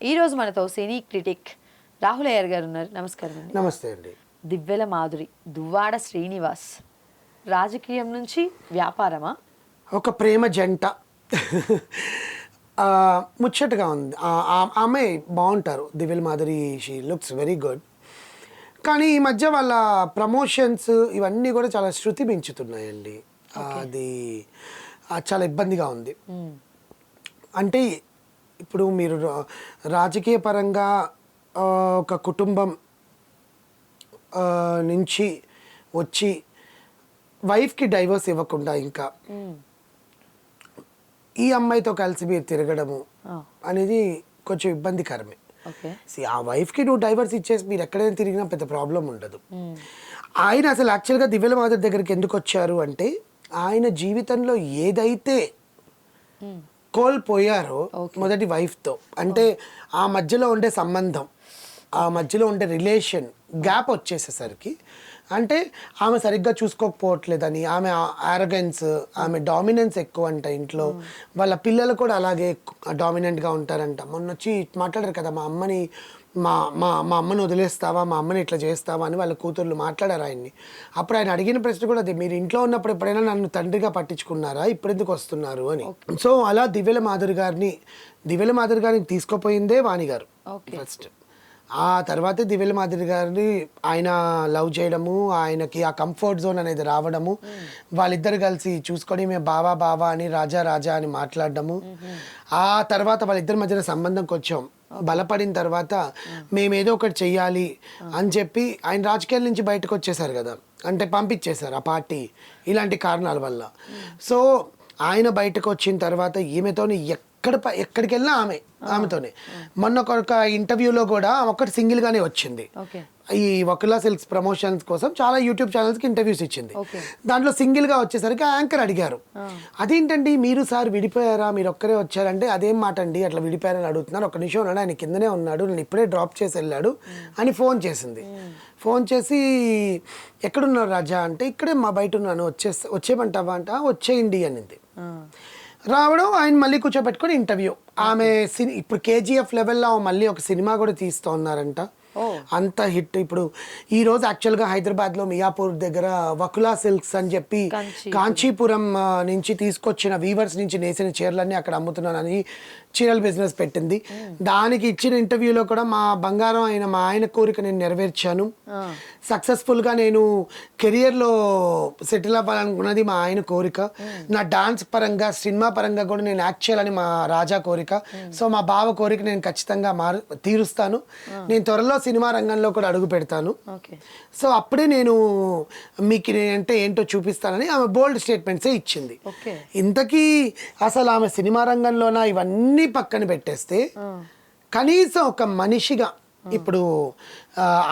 ఈ రోజు మనతో సినీ క్రిటిక్ రాహుల్ అయ్యర్ గారు ఉన్నారు. నమస్కారం అండి. నమస్తే అండి. దివ్వెల మాధురి, దువ్వాడ శ్రీనివాస్ రాజకీయం నుంచి వ్యాపారమా? ఒక ప్రేమ జంట ముచ్చటగా ఉంది. ఆమె బాగుంటారు, Divvela Madhuri. She looks very good. కానీ ఈ మధ్య వాళ్ళ ప్రమోషన్స్ ఇవన్నీ కూడా చాలా శృతి మించుతున్నాయండి. అది చాలా ఇబ్బందిగా ఉంది. అంటే ఇప్పుడు మీరు రాజకీయ పరంగా ఒక కుటుంబం నుంచి వచ్చి వైఫ్కి డైవర్స్ ఇవ్వకుండా ఇంకా ఈ అమ్మాయితో కలిసి మీరు తిరగడము అనేది కొంచెం ఇబ్బందికరమే. ఆ వైఫ్కి నువ్వు డైవర్స్ ఇచ్చేసి మీరు ఎక్కడైనా తిరిగినా పెద్ద ప్రాబ్లం ఉండదు. ఆయన అసలు యాక్చువల్గా దివ్యెల మాధురి దగ్గరికి ఎందుకు వచ్చారు అంటే, ఆయన జీవితంలో ఏదైతే కోల్పోయారో మొదటి వైఫ్తో, అంటే ఆ మధ్యలో ఉండే సంబంధం, ఆ మధ్యలో ఉండే రిలేషన్ గ్యాప్ వచ్చేసేసరికి, అంటే ఆమె సరిగ్గా చూసుకోకపోవట్లేదని, ఆమె ఆరోగెన్స్, ఆమె డామినెన్స్ ఎక్కువ అంట ఇంట్లో. వాళ్ళ పిల్లలు కూడా అలాగే డామినెంట్గా ఉంటారంట. మొన్న వచ్చి మాట్లాడారు కదా, మా అమ్మని మా మా మా అమ్మని వదిలేస్తావా, మా అమ్మని ఇట్లా చేస్తావా అని వాళ్ళ కూతుర్లు మాట్లాడారు ఆయన్ని. అప్పుడు ఆయన అడిగిన ప్రశ్న కూడా అది, మీరు ఇంట్లో ఉన్నప్పుడు ఎప్పుడైనా నన్ను తండ్రిగా పట్టించుకున్నారా, ఇప్పుడు ఎందుకు వస్తున్నారు అని. సో అలా దివ్యెల మాధురి గారిని తీసుకుపోయిందే వాణి గారు ఫస్ట్. ఆ తర్వాతే దివ్యెల మాధురి గారిని ఆయన లవ్ చేయడము, ఆయనకి ఆ కంఫర్ట్ జోన్ అనేది రావడము, వాళ్ళిద్దరు కలిసి చూసుకొని మేము బావా అని రాజా అని మాట్లాడడము. ఆ తర్వాత వాళ్ళిద్దరి మధ్యన సంబంధం కొంచెం బలపడిన తర్వాత మేమేదో ఒకటి చెయ్యాలి అని చెప్పి ఆయన రాజకీయాల నుంచి బయటకు వచ్చేసారు కదా, అంటే పంపించేశారు ఆ పార్టీ ఇలాంటి కారణాల వల్ల. సో ఆయన బయటకు వచ్చిన తర్వాత ఈమెతోని ఎక్కడికి వెళ్ళినా ఆమెతోనే. మొన్న ఒక ఇంటర్వ్యూలో కూడా ఒక్కటి సింగిల్గానే వచ్చింది. ఈ వకులా సిల్క్స్ ప్రమోషన్స్ కోసం చాలా యూట్యూబ్ ఛానల్స్కి ఇంటర్వ్యూస్ ఇచ్చింది. దాంట్లో సింగిల్గా వచ్చేసరికి యాంకర్ అడిగారు, అదేంటండి మీరు సార్ విడిపోయారా, మీరు ఒక్కరే వచ్చారంటే అదేం మాట అండి అట్లా విడిపోయారని అడుగుతున్నారు, ఒక నిమిషం ఉన్నాడు, ఆయన కిందనే ఉన్నాడు, నేను ఇప్పుడే డ్రాప్ చేసి వెళ్ళాడు అని ఫోన్ చేసింది. ఫోన్ చేసి ఎక్కడున్నారు రాజా అంటే, ఇక్కడే మా బయట ఉన్నాను, వచ్చేయమంటావా అంట, వచ్చేయండి అనింది. రావడం, ఆయన మళ్ళీ కూర్చోబెట్టుకొని ఇంటర్వ్యూ. ఆమె ఇప్పుడు కేజీఎఫ్ లెవెల్లో మళ్ళీ ఒక సినిమా కూడా తీస్తూ ఉన్నారంట, అంత హిట్. ఇప్పుడు ఈ రోజు యాక్చువల్గా హైదరాబాద్లో మియాపూర్ దగ్గర వకులా సిల్క్స్ అని చెప్పి కాంచీపురం నుంచి తీసుకొచ్చిన వీవర్స్ నుంచి నేసిన చీరలన్నీ అక్కడ అమ్ముతున్నానని చీరల బిజినెస్ పెట్టింది. దానికి ఇచ్చిన ఇంటర్వ్యూలో కూడా మా బంగారం అయిన మా ఆయన కోరిక నేను నెరవేర్చాను, సక్సెస్ఫుల్గా నేను కెరియర్లో సెటిల్ అవ్వాలనుకున్నది మా ఆయన కోరిక, నా డాన్స్ పరంగా సినిమా పరంగా కూడా నేను యాక్ట్ చేయాలని మా రాజా కోరిక, సో మా బావ కోరిక నేను ఖచ్చితంగా తీరుస్తాను, నేను త్వరలో సినిమా రంగంలో కూడా అడుగు పెడతాను, సో అప్పుడే నేను మీకు అంటే ఏంటో చూపిస్తానని ఆమె బోల్డ్ స్టేట్మెంట్సే ఇచ్చింది. ఇంతకీ అసలు ఆమె సినిమా రంగంలోన ఇవన్నీ పక్కన పెట్టేస్తే, కనీసం ఒక మనిషిగా ఇప్పుడు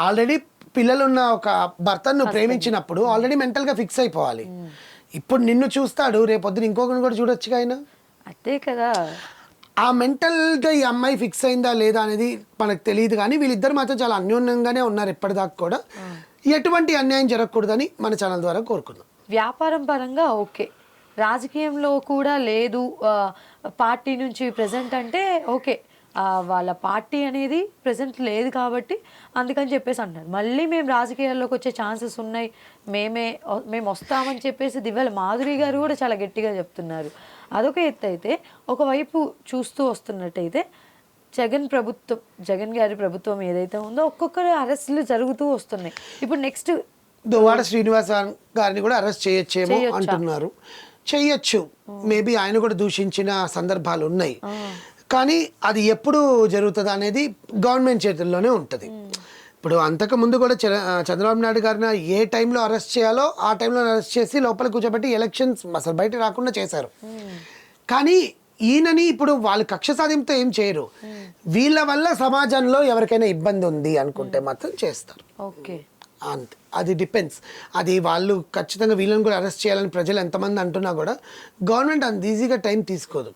ఆల్రెడీ పిల్లలున్న ఒక భర్తను ప్రేమించినప్పుడు ఆల్రెడీ మెంటల్గా ఫిక్స్ అయిపోవాలి. ఇప్పుడు నిన్ను చూస్తాడు, రేపొద్దున ఇంకొకరిని కూడా చూడొచ్చుగా ఆయన. అదే కదా, ఆ మెంటల్గా ఈ అమ్మాయి ఫిక్స్ అయిందా లేదా అనేది మనకు తెలియదు, కానీ వీళ్ళిద్దరు మాత్రం చాలా అన్యోన్యంగానే ఉన్నారు ఎప్పటిదాకా కూడా. ఎటువంటి అన్యాయం జరగకూడదని మన ఛానల్ ద్వారా కోరుకున్నాం. వ్యాపారం పరంగా ఓకే, రాజకీయంలో కూడా లేదు, పార్టీ నుంచి ప్రెజెంట్ అంటే ఓకే, వాళ్ళ పార్టీ అనేది ప్రెజెంట్ లేదు కాబట్టి అందుకని చెప్పేసి అంటున్నారు. మళ్ళీ మేము రాజకీయాల్లోకి వచ్చే ఛాన్సెస్ ఉన్నాయి, మేము వస్తామని చెప్పేసి దివ్యెల మాధురి గారు కూడా చాలా గట్టిగా చెప్తున్నారు. అదొక ఎత్తు అయితే, ఒకవైపు చూస్తూ వస్తున్నట్టయితే జగన్ గారి ప్రభుత్వం ఏదైతే ఉందో ఒక్కొక్కరు అరెస్టులు జరుగుతూ వస్తున్నాయి. ఇప్పుడు నెక్స్ట్ దువ్వాడ శ్రీనివాస్ గారిని కూడా అరెస్ట్ చేయొచ్చేమో అంటున్నారు. చెయ్యొచ్చు, మేబీ ఆయన కూడా దూషించిన సందర్భాలు ఉన్నాయి, కానీ అది ఎప్పుడు జరుగుతుంది అనేది గవర్నమెంట్ చేతుల్లోనే ఉంటుంది. ఇప్పుడు అంతకుముందు కూడా చంద్రబాబు నాయుడు గారిని ఏ టైంలో అరెస్ట్ చేయాలో ఆ టైంలో అరెస్ట్ చేసి లోపల కూర్చోబెట్టి ఎలక్షన్స్ అసలు బయట రాకుండా చేశారు. కానీ ఈయనని ఇప్పుడు వాళ్ళు కక్ష సాధింపుతో ఏం చేయరు, వీళ్ళ వల్ల సమాజంలో ఎవరికైనా ఇబ్బంది ఉంది అనుకుంటే మాత్రం చేస్తారు. అంతే, అది డిపెండ్స్. అది వాళ్ళు ఖచ్చితంగా వీళ్ళని కూడా అరెస్ట్ చేయాలని ప్రజలు ఎంతమంది అంటున్నా కూడా గవర్నమెంట్ అంత ఈజీగా టైం తీసుకోదు.